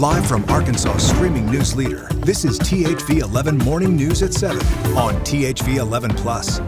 Live from Arkansas' streaming news leader, this is THV 11 Morning News at 7 on THV 11 Plus.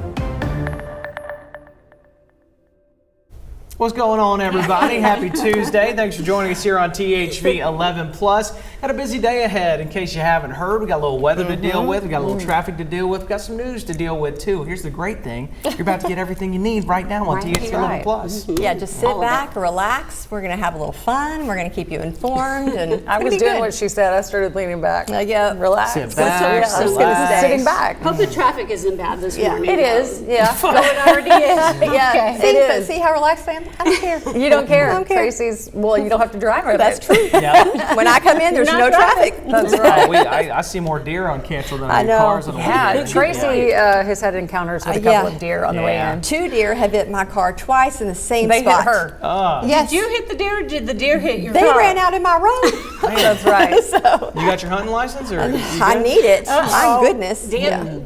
What's going on, everybody? Happy Tuesday. Thanks for joining us here on THV 11 Plus. Had a busy day ahead. In case you haven't heard, we got a little weather to deal with. We got a little traffic to deal with. We got some news to deal with, too. Here's the great thing. You're about to get everything you need right now on THV 11 Plus. Yeah, just sit back, relax. We're going to have a little fun. We're going to keep you informed. And I was doing what she said. I started leaning back. Yeah, relax. Sit back, I'm just going to stay. Sitting back. Hope the traffic isn't bad this morning. It is, yeah. Oh, it already is. Yeah, Okay. see how relaxed I am? I don't care. You don't care. I don't care. Tracy's, well, you don't have to drive with That's it. true. Yeah. When I come in, there's no traffic. That's right. I see more deer on Cantrell than I I do know. cars on the Yeah, weekend. Tracy has had encounters with a couple of deer on the way in. 2 deer have hit my car twice in the same They spot. hit her. Yes. Did you hit the deer or did the deer hit your They car? ran out in my road. That's right. So You got your hunting license? Or I need it. My goodness.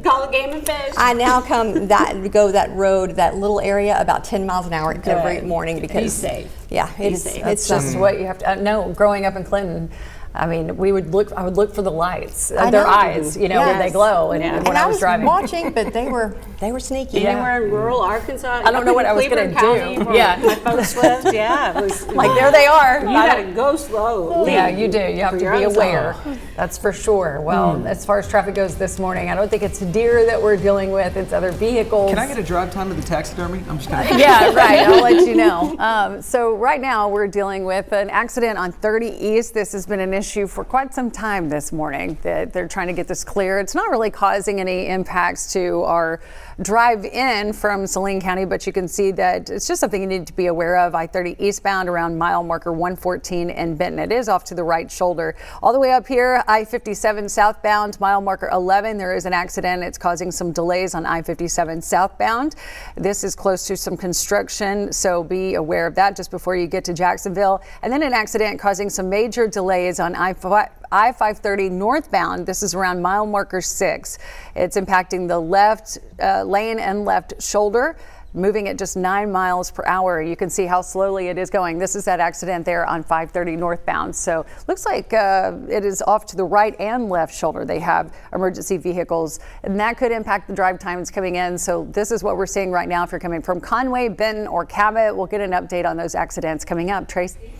Call it game and fish. I now go that road, that little area, about 10 miles an hour every morning because Be safe. Yeah, it's It's just what you have to know. Growing up in Clinton, I mean, I would look for the lights, I their know. eyes, when they Yes. glow. And when I was driving, watching, but they were sneaky. Anywhere in rural Arkansas. I don't know what I was Cleveland gonna County do. where Yeah. my folks lived. Yeah, it was like there they are. You gotta go slow. Yeah, you do. You have to your be own aware. That's for sure. Well, as far as traffic goes this morning, I don't think it's deer that we're dealing with. It's other vehicles. Can I get a drive time to the taxidermy? I'm just kidding. Yeah, right. I'll let you know. So right now we're dealing with an accident on 30 East. This has been an issue for quite some time this morning. They're trying to get this clear. It's not really causing any impacts to our drive in from Saline County, but you can see that it's just something you need to be aware of. I-30 eastbound around mile marker 114 in Benton. It is off to the right shoulder. All the way up here, I-57 southbound, mile marker 11. There is an accident. It's causing some delays on I-57 southbound. This is close to some construction, so be aware of that just before you get to Jacksonville. And then an accident causing some major delays on I-530 northbound. This is around mile marker 6. It's impacting the left lane and left shoulder, moving at just 9 miles per hour. You can see how slowly it is going. This is that accident there on 530 northbound. So looks like it is off to the right and left shoulder. They have emergency vehicles, and that could impact the drive times coming in. So this is what we're seeing right now if you're coming from Conway, Benton, or Cabot. We'll get an update on those accidents coming up. Tracy?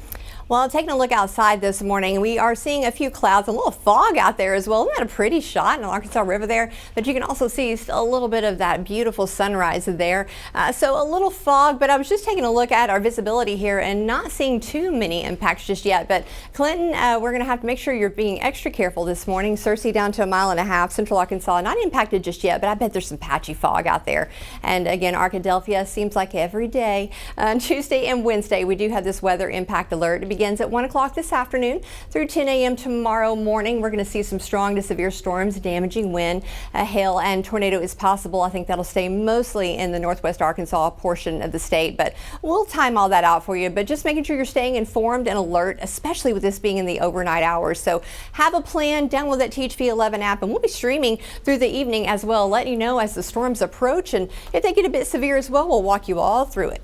Well, taking a look outside this morning, we are seeing a few clouds, a little fog out there as well. Isn't that a pretty shot in the Arkansas River there? But you can also see a little bit of that beautiful sunrise there. So a little fog, but I was just taking a look at our visibility here and not seeing too many impacts just yet. But Clinton, we're going to have to make sure you're being extra careful this morning. Searcy down to 1.5 miles. Central Arkansas not impacted just yet, but I bet there's some patchy fog out there. And again, Arkadelphia seems like every day. Tuesday and Wednesday, we do have this weather impact alert. It begins at 1 o'clock this afternoon through 10 a.m. tomorrow morning. We're going to see some strong to severe storms, damaging wind, hail, and tornado is possible. I think that'll stay mostly in the northwest Arkansas portion of the state, but we'll time all that out for you. But just making sure you're staying informed and alert, especially with this being in the overnight hours. So have a plan, download that THV 11 app, and we'll be streaming through the evening as well, letting you know as the storms approach. And if they get a bit severe as well, we'll walk you all through it.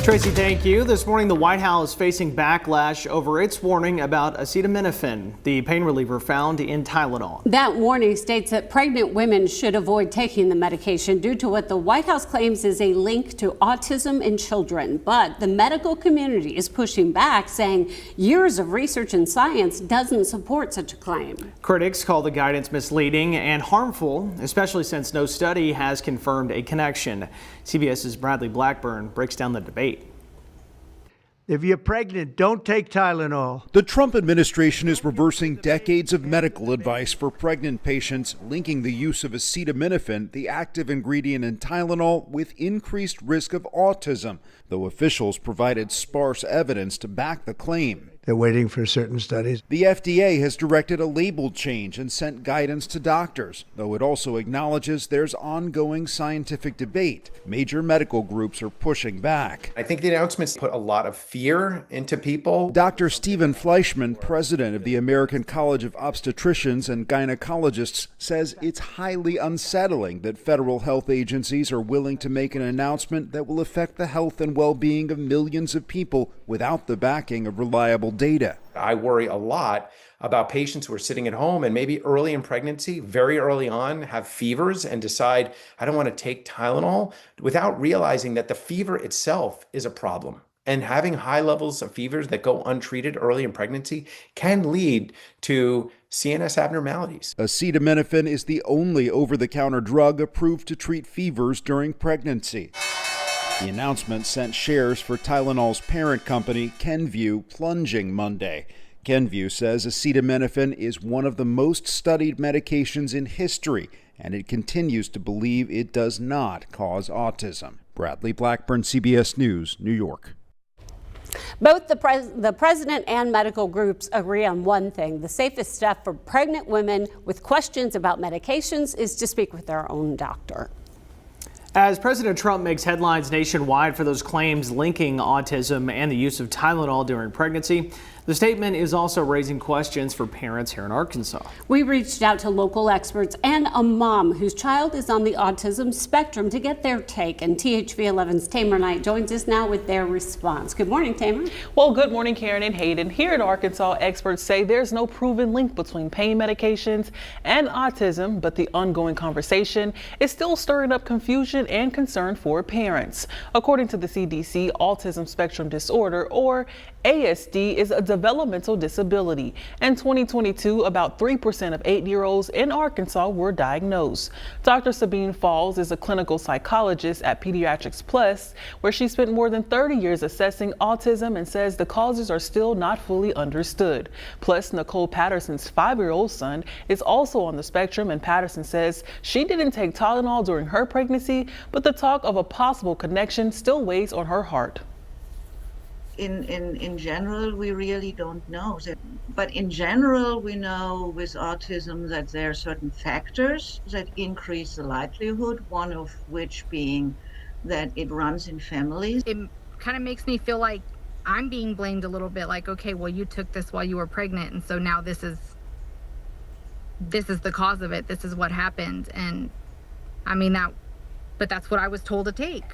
Tracy, thank you. This morning, the White House facing backlash over its warning about acetaminophen, the pain reliever found in Tylenol. That warning states that pregnant women should avoid taking the medication due to what the White House claims is a link to autism in children. But the medical community is pushing back, saying years of research and science doesn't support such a claim. Critics call the guidance misleading and harmful, especially since no study has confirmed a connection. CBS's Bradley Blackburn breaks down the debate. If you're pregnant, don't take Tylenol. The Trump administration is reversing decades of medical advice for pregnant patients, linking the use of acetaminophen, the active ingredient in Tylenol, with increased risk of autism, though officials provided sparse evidence to back the claim. They're waiting for certain studies. The FDA has directed a label change and sent guidance to doctors, though it also acknowledges there's ongoing scientific debate. Major medical groups are pushing back. I think the announcements put a lot of fear into people. Dr. Stephen Fleischman, president of the American College of Obstetricians and Gynecologists, says it's highly unsettling that federal health agencies are willing to make an announcement that will affect the health and well-being of millions of people without the backing of reliable data. I worry a lot about patients who are sitting at home and maybe early in pregnancy, very early on, have fevers and decide, I don't want to take Tylenol, without realizing that the fever itself is a problem. And having high levels of fevers that go untreated early in pregnancy can lead to CNS abnormalities. Acetaminophen is the only over-the-counter drug approved to treat fevers during pregnancy. The announcement sent shares for Tylenol's parent company, Kenvue, plunging Monday. Kenvue says acetaminophen is one of the most studied medications in history, and it continues to believe it does not cause autism. Bradley Blackburn, CBS News, New York. Both the president and medical groups agree on one thing. The safest step for pregnant women with questions about medications is to speak with their own doctor. As President Trump makes headlines nationwide for those claims linking autism and the use of Tylenol during pregnancy, the statement is also raising questions for parents here in Arkansas. We reached out to local experts and a mom whose child is on the autism spectrum to get their take. And THV 11's Tamer Knight joins us now with their response. Good morning, Tamer. Well, good morning, Karen and Hayden. Here in Arkansas, experts say there's no proven link between pain medications and autism, but the ongoing conversation is still stirring up confusion and concern for parents. According to the CDC, autism spectrum disorder, or ASD, is a developmental disability. In 2022, about 3% of 8-year-olds in Arkansas were diagnosed. Dr. Sabine Falls is a clinical psychologist at Pediatrics Plus, where she spent more than 30 years assessing autism and says the causes are still not fully understood. Plus, Nicole Patterson's 5-year-old son is also on the spectrum, and Patterson says she didn't take Tylenol during her pregnancy, but the talk of a possible connection still weighs on her heart. In general, we really don't know. But in general, we know with autism that there are certain factors that increase the likelihood, one of which being that it runs in families. It kind of makes me feel like I'm being blamed a little bit, like, okay, well, you took this while you were pregnant, and so now this is the cause of it. This is what happened. And I mean, but that's what I was told to take.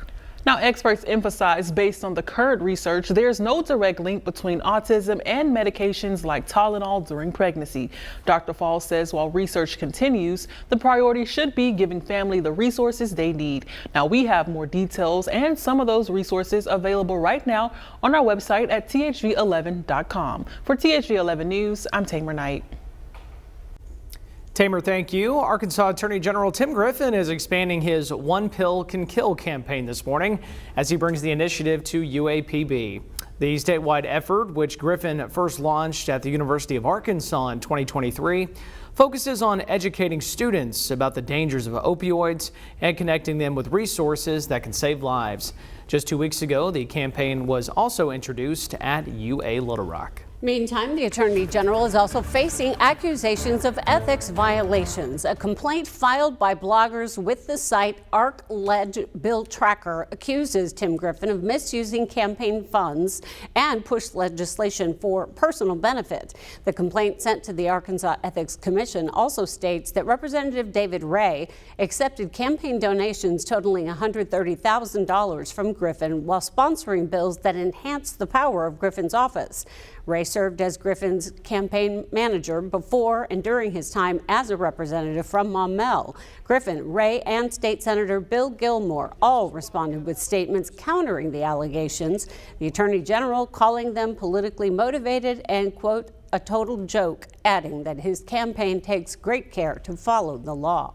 Now, experts emphasize, based on the current research, there's no direct link between autism and medications like Tylenol during pregnancy. Dr. Falls says while research continues, the priority should be giving family the resources they need. Now, we have more details and some of those resources available right now on our website at thv11.com. For THV 11 News, I'm Tamer Knight. Tamer, thank you. Arkansas Attorney General Tim Griffin is expanding his One Pill Can Kill campaign this morning as he brings the initiative to UAPB. The statewide effort, which Griffin first launched at the University of Arkansas in 2023, focuses on educating students about the dangers of opioids and connecting them with resources that can save lives. Just 2 weeks ago, the campaign was also introduced at UA Little Rock. Meantime, the Attorney General is also facing accusations of ethics violations. A complaint filed by bloggers with the site Bill Tracker accuses Tim Griffin of misusing campaign funds and pushed legislation for personal benefit. The complaint sent to the Arkansas Ethics Commission also states that Representative David Ray accepted campaign donations totaling $130,000 from Griffin while sponsoring bills that enhance the power of Griffin's office. Ray served as Griffin's campaign manager before and during his time as a representative from Maumelle. Griffin, Ray, and State Senator Bill Gilmore all responded with statements countering the allegations, the Attorney General calling them politically motivated and, quote, a total joke, adding that his campaign takes great care to follow the law.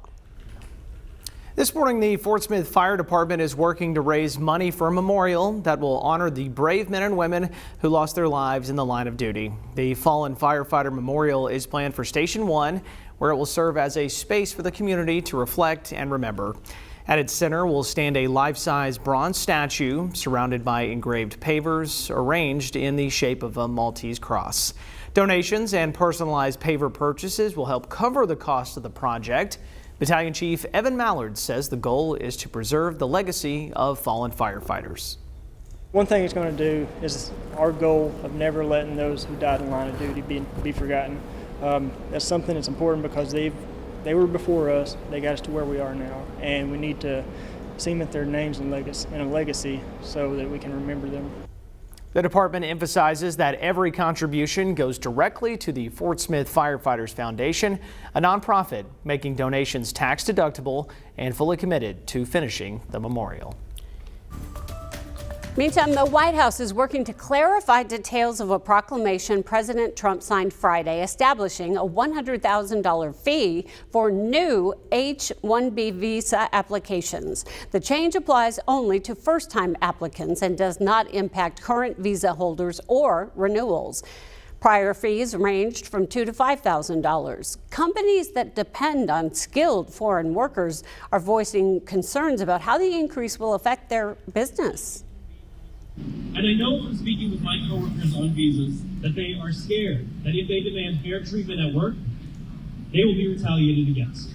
This morning, the Fort Smith Fire Department is working to raise money for a memorial that will honor the brave men and women who lost their lives in the line of duty. The Fallen Firefighter Memorial is planned for Station 1, where it will serve as a space for the community to reflect and remember. At its center will stand a life-size bronze statue surrounded by engraved pavers arranged in the shape of a Maltese cross. Donations and personalized paver purchases will help cover the cost of the project. Battalion Chief Evan Mallard says the goal is to preserve the legacy of fallen firefighters. One thing it's going to do is our goal of never letting those who died in line of duty be forgotten. That's something that's important because they were before us. They got us to where we are now, and we need to cement their names and a legacy so that we can remember them. The department emphasizes that every contribution goes directly to the Fort Smith Firefighters Foundation, a nonprofit making donations tax deductible and fully committed to finishing the memorial. Meantime, the White House is working to clarify details of a proclamation President Trump signed Friday establishing a $100,000 fee for new H-1B visa applications. The change applies only to first-time applicants and does not impact current visa holders or renewals. Prior fees ranged from $2,000 to $5,000. Companies that depend on skilled foreign workers are voicing concerns about how the increase will affect their business. And I know from speaking with my coworkers on visas that they are scared that if they demand fair treatment at work, they will be retaliated against.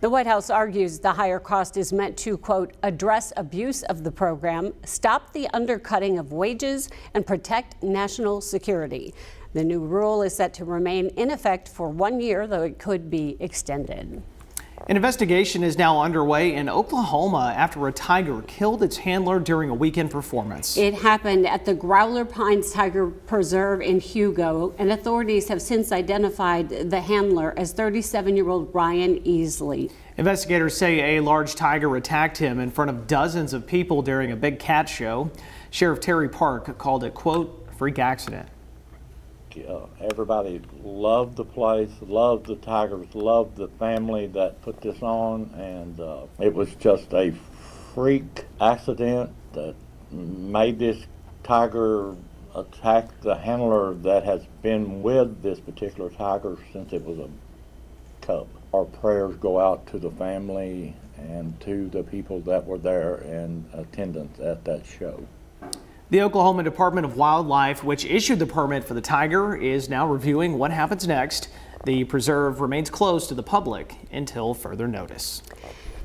The White House argues the higher cost is meant to, quote, address abuse of the program, stop the undercutting of wages, and protect national security. The new rule is set to remain in effect for 1 year, though it could be extended. An investigation is now underway in Oklahoma after a tiger killed its handler during a weekend performance. It happened at the Growler Pines Tiger Preserve in Hugo, and authorities have since identified the handler as 37-year-old Ryan Easley. Investigators say a large tiger attacked him in front of dozens of people during a big cat show. Sheriff Terry Park called it, quote, freak accident. Everybody loved the place, loved the Tigers, loved the family that put this on, and it was just a freak accident that made this tiger attack the handler that has been with this particular tiger since it was a cub. Our prayers go out to the family and to the people that were there in attendance at that show. The Oklahoma Department of Wildlife, which issued the permit for the tiger, is now reviewing what happens next. The preserve remains closed to the public until further notice.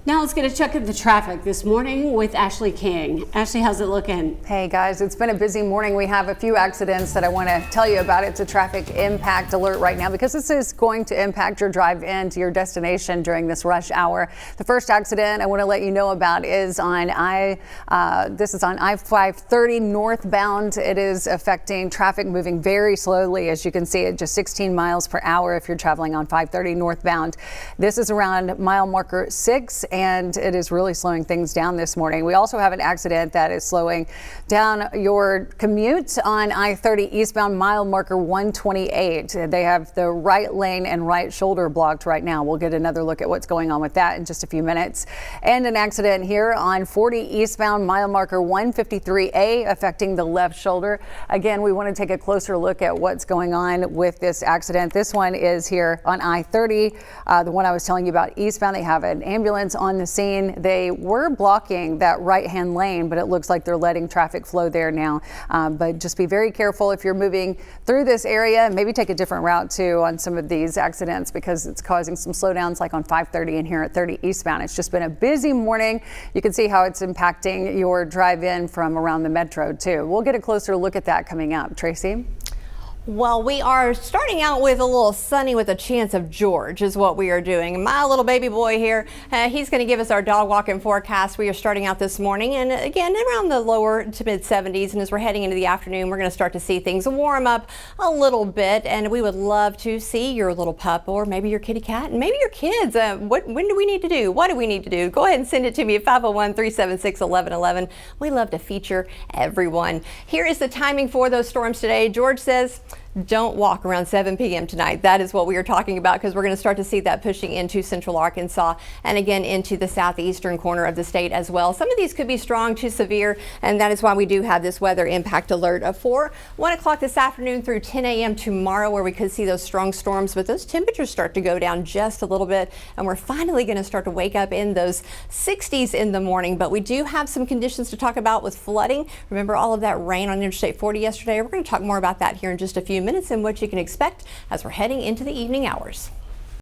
Now let's get a check of the traffic this morning with Ashley King. Ashley, how's it looking? Hey guys, it's been a busy morning. We have a few accidents that I want to tell you about. It's a traffic impact alert right now because this is going to impact your drive in to your destination during this rush hour. The first accident I want to let you know about is on I-530 northbound. It is affecting traffic moving very slowly, as you can see at just 16 miles per hour if you're traveling on 530 northbound. This is around mile marker 6. And it is really slowing things down this morning. We also have an accident that is slowing down your commute on I-30 eastbound mile marker 128. They have the right lane and right shoulder blocked right now. We'll get another look at what's going on with that in just a few minutes. And an accident here on 40 eastbound mile marker 153A affecting the left shoulder. Again, we want to take a closer look at what's going on with this accident. This one is here on I-30, the one I was telling you about eastbound. They have an ambulance on the scene. They were blocking that right-hand lane, but it looks like they're letting traffic flow there now. But just be very careful if you're moving through this area. Maybe take a different route too on some of these accidents because it's causing some slowdowns like on 530 and here at 30 eastbound. It's just been a busy morning. You can see how it's impacting your drive-in from around the metro too. We'll get a closer look at that coming up. Tracy? Well, we are starting out with a little sunny with a chance of George is what we are doing. My little baby boy here, he's going to give us our dog walking forecast. We are starting out this morning and again around the lower to mid 70s. And as we're heading into the afternoon, we're going to start to see things warm up a little bit. And we would love to see your little pup or maybe your kitty cat and maybe your kids. When do we need to do? What do we need to do? Go ahead and send it to me at 501-376-1111. We love to feature everyone. Here is the timing for those storms today. George says, don't walk around 7 p.m. tonight. That is what we are talking about because we're going to start to see that pushing into central Arkansas and again into the southeastern corner of the state as well. Some of these could be strong to severe, and that is why we do have this weather impact alert for 1 o'clock this afternoon through 10 a.m. tomorrow, where we could see those strong storms, but those temperatures start to go down just a little bit, and we're finally going to start to wake up in those 60s in the morning. But we do have some conditions to talk about with flooding. Remember all of that rain on Interstate 40 yesterday? We're going to talk more about that here in just a few minutes and what you can expect as we're heading into the evening hours.